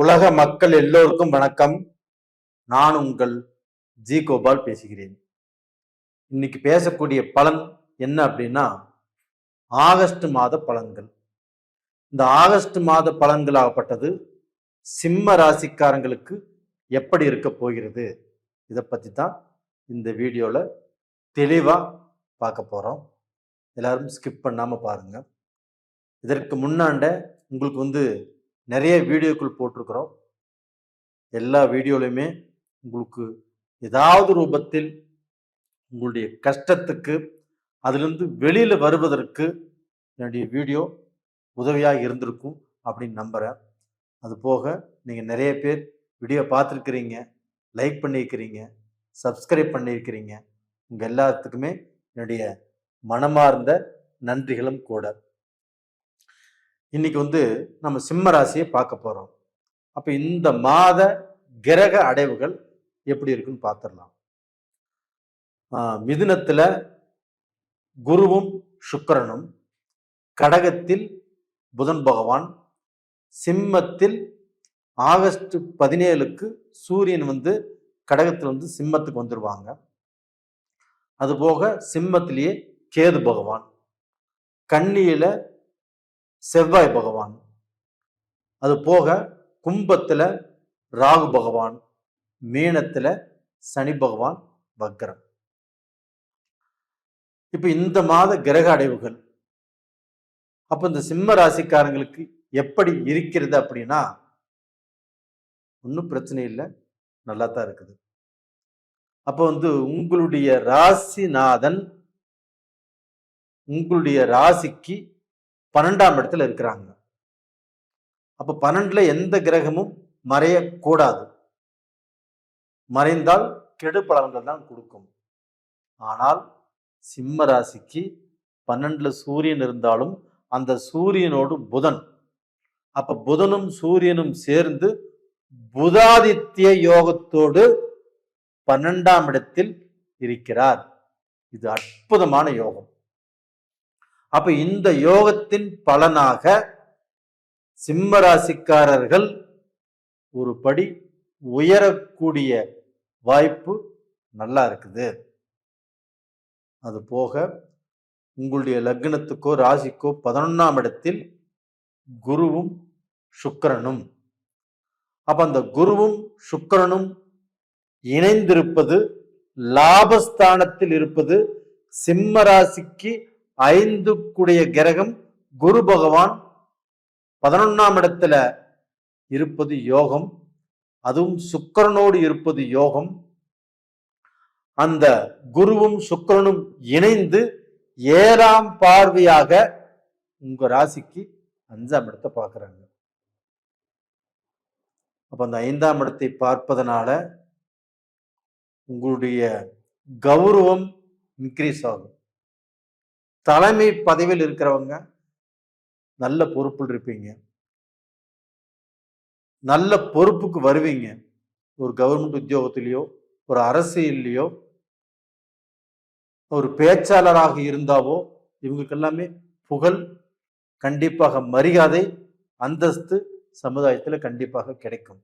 உலக மக்கள் எல்லோருக்கும் வணக்கம். நான் உங்கள் ஜி கோபால் பேசுகிறேன். இன்னைக்கு பேசக்கூடிய பலன் என்ன அப்படின்னா ஆகஸ்ட் மாத பலன்கள். இந்த ஆகஸ்ட் மாத பலன்களாகப்பட்டது சிம்ம ராசிக்காரங்களுக்கு எப்படி இருக்க போகிறது, இதை பற்றி தான் இந்த வீடியோல தெளிவா பார்க்க போறோம். எல்லாரும் ஸ்கிப் பண்ணாம பாருங்க. இதற்கு முன்னாண்ட உங்களுக்கு நிறைய வீடியோக்கள் போட்டிருக்கிறோம். எல்லா வீடியோலையுமே உங்களுக்கு ஏதாவது ரூபத்தில் உங்களுடைய கஷ்டத்துக்கு அதிலிருந்து வெளியில வருவதற்கு என்னுடைய வீடியோ உதவியாக இருந்திருக்கும் அப்படின்னு நம்புறேன். அது போக நீங்க நிறைய பேர் வீடியோ பார்த்துருக்கிறீங்க, லைக் பண்ணியிருக்கிறீங்க, சப்ஸ்கிரைப் பண்ணியிருக்கிறீங்க. உங்க எல்லாத்துக்குமே என்னுடைய மனமார்ந்த நன்றிகளும் கூட. இன்னைக்கு நம்ம சிம்ம ராசியை பார்க்க போறோம். அப்ப இந்த மாத கிரக அடைவுகள் எப்படி இருக்குன்னு பார்த்துடலாம். மிதுனத்துல குருவும் சுக்கிரனும், கடகத்தில் புதன் பகவான், சிம்மத்தில் ஆகஸ்ட் 17க்கு சூரியன் கடகத்தில் சிம்மத்துக்கு வந்துருவாங்க. அதுபோக சிம்மத்திலேயே கேது பகவான், கன்னியில செவ்வாய் பகவான், அது போக கும்பத்துல ராகு பகவான், மீனத்துல சனி பகவான் வக்ரம். இப்ப இந்த மாத கிரக அடைவுகள் அப்ப இந்த சிம்ம ராசிக்காரங்களுக்கு எப்படி இருக்கிறது அப்படின்னா ஒன்றும் பிரச்சனை இல்லை, நல்லா தான் இருக்குது. அப்ப உங்களுடைய ராசிநாதன் உங்களுடைய ராசிக்கு 12ஆம் இடத்துல இருக்கிறாங்க. அப்ப 12ல எந்த கிரகமும் மறையக்கூடாது. மறைந்தால் கெடு பலன்கள் தான் கொடுக்கும். ஆனால் சிம்ம ராசிக்கு 12ல சூரியன் இருந்தாலும் அந்த சூரியனோடு புதன், அப்ப புதனும் சூரியனும் சேர்ந்து புதாதித்ய யோகத்தோடு 12ஆம் இடத்தில் இருக்கிறார். இது அற்புதமான யோகம். அப்ப இந்த யோகத்தின் பலனாக சிம்ம ராசிக்காரர்கள் ஒரு படி உயரக்கூடிய வாய்ப்பு நல்லா இருக்குது. அது போக உங்களுடைய லக்னத்துக்கோ ராசிக்கோ 11ஆம் இடத்தில் குருவும் சுக்கிரனும். அப்ப அந்த குருவும் சுக்கிரனும் இணைந்திருப்பது, லாபஸ்தானத்தில் இருப்பது, சிம்ம ராசிக்கு 5 கூடிய கிரகம் குரு பகவான் 11ஆம் இடத்துல இருப்பது யோகம். அதுவும் சுக்கிரனோடு இருப்பது யோகம். அந்த குருவும் சுக்கிரனும் இணைந்து 7ஆம் பார்வையாக உங்க ராசிக்கு 5ஆம் இடத்தை பார்க்கிறாங்க. அப்ப அந்த 5ஆம் இடத்தை பார்ப்பதனால உங்களுடைய கௌரவம் இன்க்ரீஸ் ஆகும். தலைமை பதவியில் இருக்கிறவங்க நல்ல பொறுப்பில் இருப்பீங்க, நல்ல பொறுப்புக்கு வருவீங்க. ஒரு கவர்மெண்ட் உத்தியோகத்திலேயோ ஒரு அரசியல்லையோ ஒரு பேச்சாளராக இருந்தாவோ இவங்களுக்கு எல்லாமே புகழ், கண்டிப்பாக மரியாதை, அந்தஸ்து சமுதாயத்துல கண்டிப்பாக கிடைக்கும்.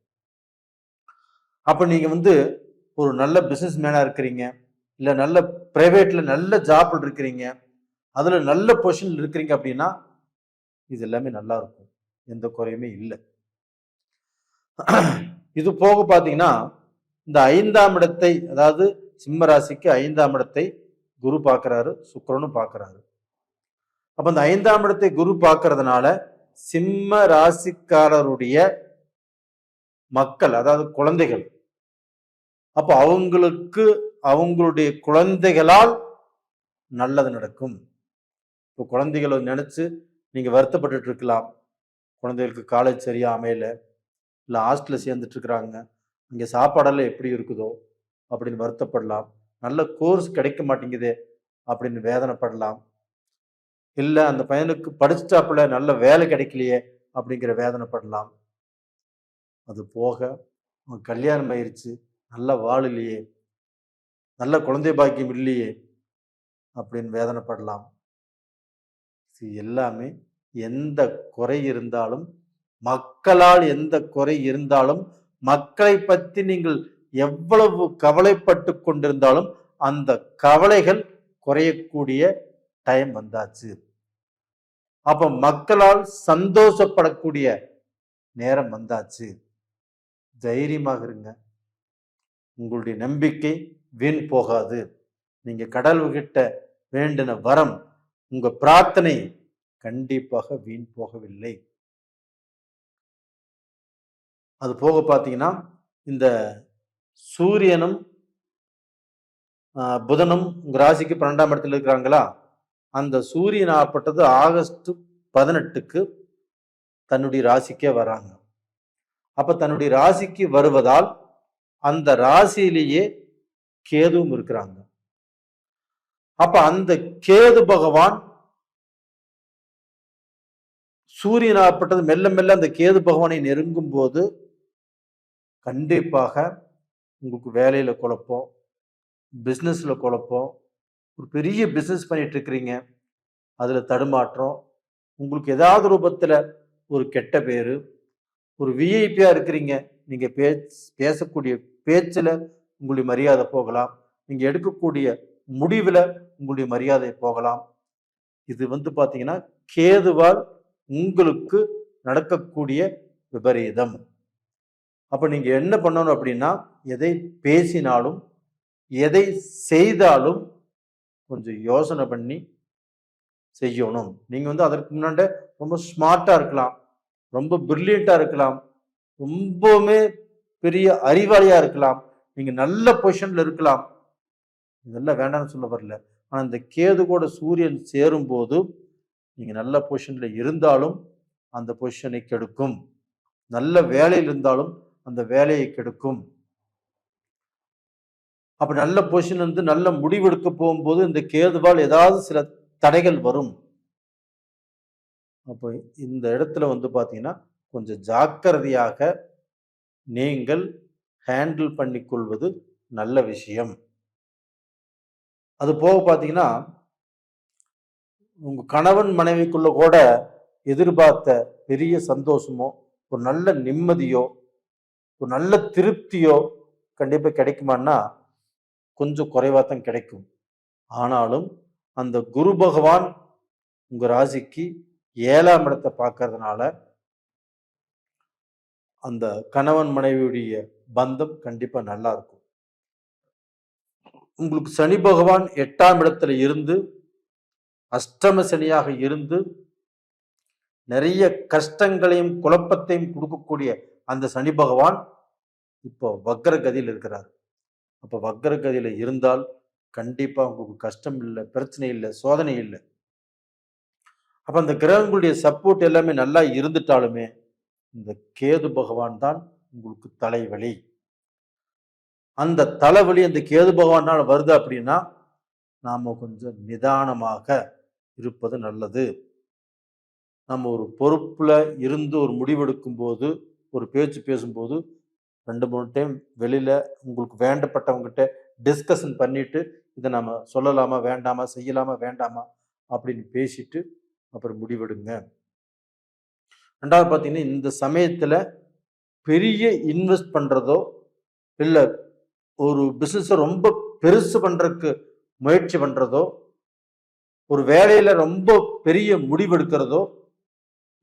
அப்ப நீங்க ஒரு நல்ல பிசினஸ் மேனா இருக்கிறீங்க, இல்ல நல்ல பிரைவேட்ல நல்ல ஜாப்ல இருக்கிறீங்க, அதுல நல்ல பொசிஷன் இருக்கிறீங்க அப்படின்னா இது எல்லாமே நல்லா இருக்கும், எந்த குறையுமே இல்லை. இது போக பாத்தீங்கன்னா இந்த 5ஆம் இடத்தை, அதாவது சிம்ம ராசிக்கு 5ஆம் இடத்தை குரு பார்க்கிறாரு, சுக்கிரனும் பார்க்கிறாரு. அப்ப இந்த 5ஆம் இடத்தை குரு பார்க்கறதுனால சிம்ம ராசிக்காரருடைய மக்கள், அதாவது குழந்தைகள், அப்ப அவங்களுக்கு அவங்களுடைய குழந்தைகளால் நல்லது நடக்கும். இப்போ குழந்தைகளை நினைச்சு நீங்க வருத்தப்பட்டு இருக்கலாம். குழந்தைகளுக்கு காலேஜ் சரியா அமையல, இல்லை ஹாஸ்டல்ல சேர்ந்துட்டு இருக்கிறாங்க, இங்கே சாப்பாடெல்லாம் எப்படி இருக்குதோ அப்படின்னு வருத்தப்படலாம். நல்ல கோர்ஸ் கிடைக்க மாட்டேங்குதே அப்படின்னு வேதனைப்படலாம். இல்லை அந்த பையனுக்கு படிச்சுட்டாப்புல நல்ல வேலை கிடைக்கலையே அப்படிங்கிற வேதனைப்படலாம். அது போக அவன் கல்யாணம் ஆயிடுச்சு, நல்ல வாழலையே, நல்ல குழந்தை பாக்கியம் இல்லையே அப்படின்னு வேதனைப்படலாம். எல்லாமே எந்த குறை இருந்தாலும் மக்களால் எந்த குறை இருந்தாலும், மக்களை பற்றி நீங்கள் எவ்வளவு கவலைப்பட்டு கொண்டிருந்தாலும் அந்த கவலைகள் குறையக்கூடிய டைம் வந்தாச்சு. அப்ப மக்களால் சந்தோஷப்படக்கூடிய நேரம் வந்தாச்சு. தைரியமாக இருங்க. உங்களுடைய நம்பிக்கை வீண் போகாது. நீங்க கடவுள்கிட்ட வேண்டின வரம், உங்க பிரார்த்தனை கண்டிப்பாக வீண் போகவில்லை. அது போக பார்த்தீங்கன்னா, இந்த சூரியனும் புதனும் உங்க ராசிக்கு 12ஆம் இடத்துல இருக்கிறாங்களா, அந்த சூரியன் ஆப்பட்டது ஆகஸ்ட் 18க்கு தன்னுடைய ராசிக்கே வராங்க. அப்ப தன்னுடைய ராசிக்கு வருவதால் அந்த ராசியிலேயே கேதுவும் இருக்கிறாங்க. அப்ப அந்த கேது பகவான் சூரியன் ஆப்பட்டது மெல்ல மெல்ல அந்த கேது பகவானை நெருங்கும் போது கண்டிப்பாக உங்களுக்கு வேலையில குழப்பம், பிஸ்னஸ்ல குழப்பம், ஒரு பெரிய பிஸ்னஸ் பண்ணிட்டு இருக்கிறீங்க, அதுல தடுமாற்றம், உங்களுக்கு ஏதாவது ரூபத்துல ஒரு கெட்ட பேரு, ஒரு விஐபியா இருக்கிறீங்க, நீங்க பேசக்கூடிய பேச்சுல உங்களுடைய மரியாதை போகலாம், நீங்க எடுக்கக்கூடிய முடிவுல உங்களுடைய மரியாதை போகலாம். இது பாத்தீங்கன்னா கேதுவால் உங்களுக்கு நடக்கக்கூடிய விபரீதம். அப்ப நீங்க என்ன பண்ணணும் அப்படின்னா, எதை பேசினாலும் எதை செய்தாலும் கொஞ்சம் யோசனை பண்ணி செய்யணும். நீங்க அதற்கு முன்னாடி ரொம்ப ஸ்மார்ட்டா இருக்கலாம், ரொம்ப பிரில்லியண்டா இருக்கலாம், ரொம்பவுமே பெரிய அறிவாளியா இருக்கலாம், நீங்க நல்ல பொசிஷன்ல இருக்கலாம். இதெல்லாம் வேண்டாம்னு சொல்ல வரல. ஆனா இந்த கேது கூட சூரியன் சேரும் போது நீங்க நல்ல பொசிஷன்ல இருந்தாலும் அந்த பொசிஷனை கெடுக்கும், நல்ல வேலையில் இருந்தாலும் அந்த வேலையை கெடுக்கும். அப்ப நல்ல பொசிஷன் வந்து நல்ல முடிவெடுக்க போகும்போது இந்த கேதுவால் ஏதாவது சில தடைகள் வரும். அப்போ இந்த இடத்துல பாத்தீங்கன்னா கொஞ்சம் ஜாக்கிரதையாக நீங்கள் ஹேண்டில் பண்ணிக்கொள்வது நல்ல விஷயம். அது போக பாத்தீங்கன்னா உங்க கணவன் மனைவிக்குள்ள கூட எதிர்பார்த்த பெரிய சந்தோஷமோ, ஒரு நல்ல நிம்மதியோ, ஒரு நல்ல திருப்தியோ கண்டிப்பா கிடைக்குமான்னா கொஞ்சம் குறைவாத்தான் கிடைக்கும். ஆனாலும் அந்த குரு பகவான் உங்க ராசிக்கு 7ஆம் இடத்தை பார்க்கறதுனால அந்த கணவன் மனைவியுடைய பந்தம் கண்டிப்பா நல்லா இருக்கும். உங்களுக்கு சனி பகவான் 8ஆம் இடத்துல இருந்து அஷ்டம சனியாக இருந்து நிறைய கஷ்டங்களையும் குழப்பத்தையும் கொடுக்கக்கூடிய அந்த சனி பகவான் இப்போ வக்ர கதியில் இருக்கிறார். அப்ப வக்ர கதியில இருந்தால் கண்டிப்பா உங்களுக்கு கஷ்டம் இல்லை, பிரச்சனை இல்லை, சோதனை இல்லை. அப்ப அந்த கிரகங்களுடைய சப்போர்ட் எல்லாமே நல்லா இருந்துட்டாலுமே இந்த கேது பகவான் தான் உங்களுக்கு தலைவலி. அந்த தலைவலி அந்த கேது பகவானால் வருது அப்படின்னா நாம கொஞ்சம் நிதானமாக இருப்பது நல்லது. நம்ம ஒரு பொறுப்புல இருந்து ஒரு முடிவெடுக்கும் போது, ஒரு பேச்சு பேசும்போது 2-3 டைம் வெளியில உங்களுக்கு வேண்டப்பட்டவங்ககிட்ட டிஸ்கஷன் பண்ணிட்டு இதை நம்ம சொல்லலாமா வேண்டாமா, செய்யலாமா வேண்டாமா அப்படின்னு பேசிட்டு அப்புறம் முடிவெடுங்க. ரெண்டாவது பார்த்தீங்கன்னா இந்த சமயத்துல பெரிய இன்வெஸ்ட் பண்றதோ இல்லை ஒரு பிசினஸை ரொம்ப பெருசு பண்றதுக்கு முயற்சி பண்றதோ, ஒரு வேலையில ரொம்ப பெரிய முடிவெடுக்கிறதோ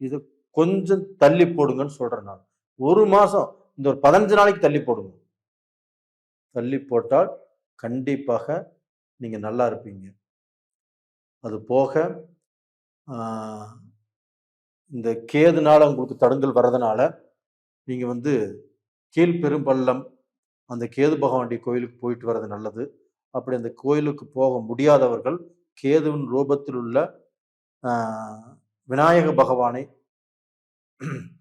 இது கொஞ்சம் தள்ளி போடுங்கன்னு சொல்றேன் நான். 1 மாசம் இந்த ஒரு 15 நாளைக்கு தள்ளி போடுங்க. தள்ளி போட்டால் கண்டிப்பாக நீங்க நல்லா இருப்பீங்க. அது போக இந்த கேதுனால உங்களுக்கு தடங்கல் வர்றதுனால நீங்க கீழ்பெரும்பள்ளம் அந்த கேது பகவானுடைய கோயிலுக்கு போயிட்டு வர்றது நல்லது. அப்படி அந்த கோயிலுக்கு போக முடியாதவர்கள் கேதுவின் ரூபத்தில் உள்ள விநாயக பகவானை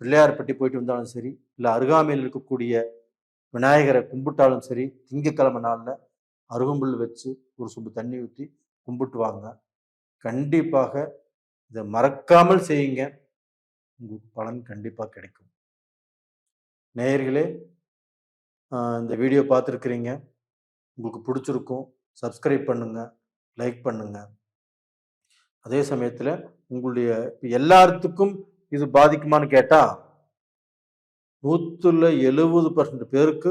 பிள்ளையார்பட்டி போயிட்டு வந்தாலும் சரி, இல்லை அருகாமையில் இருக்கக்கூடிய விநாயகரை கும்பிட்டாலும் சரி, திங்கக்கிழமை நாளில் அருகம்புல் வச்சு ஒரு சொம்பு தண்ணி ஊற்றி கும்பிட்டு வாங்க. கண்டிப்பாக இதை மறக்காமல் செய்யுங்க, உங்களுக்கு பலன் கண்டிப்பாக கிடைக்கும். நேயர்களே, இந்த வீடியோ பார்த்துருக்கிறீங்க, உங்களுக்கு பிடிச்சிருக்கும், சப்ஸ்கிரைப் பண்ணுங்க, லைக் பண்ணுங்க. அதே சமயத்தில் உங்களுடைய எல்லாத்துக்கும் இது பாதிக்குமான்னு கேட்டால் 170% பேருக்கு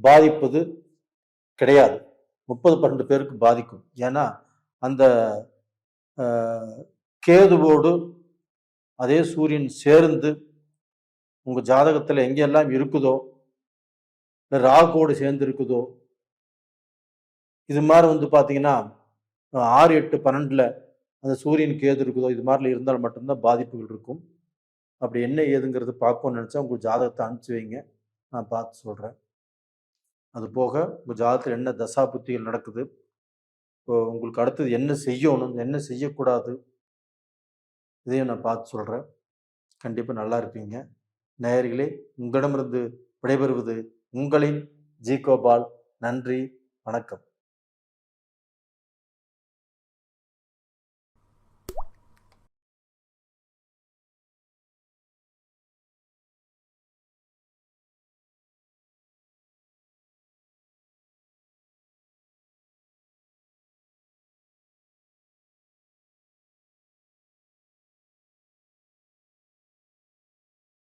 பாதிப்பது கிடையாது. 30% பேருக்கு பாதிக்கும். ஏன்னா அந்த கேதுவோடு அதே சூரியன் சேர்ந்து உங்க ஜாதகத்துல எங்கெல்லாம் இருக்குதோ, ராகுவோடு சேர்ந்து இருக்குதோ, இது மாதிரி பாத்தீங்கன்னா 6, 8, 12ல அந்த சூரியன் கேது இருக்குதோ, இது மாதிரி இருந்தால் மட்டும்தான் பாதிப்புகள் இருக்கும். அப்படி என்ன ஏதுங்கிறது பார்க்கணும்னு நினைச்சா உங்க ஜாதகத்தை அனுப்பிச்சு வைங்க, நான் பார்த்து சொல்றேன். அது போக உங்க ஜாதகத்தில் என்ன தசா புத்திகள் நடக்குது, இப்போ உங்களுக்கு அடுத்தது என்ன செய்யணும், என்ன செய்யக்கூடாது, இதையும் நான் பார்த்து சொல்றேன். கண்டிப்பா நல்லா இருப்பீங்க. நேயர்களே, உங்களிடமிருந்து விடைபெறுவது உங்களின் ஜி கோபால். நன்றி, வணக்கம்.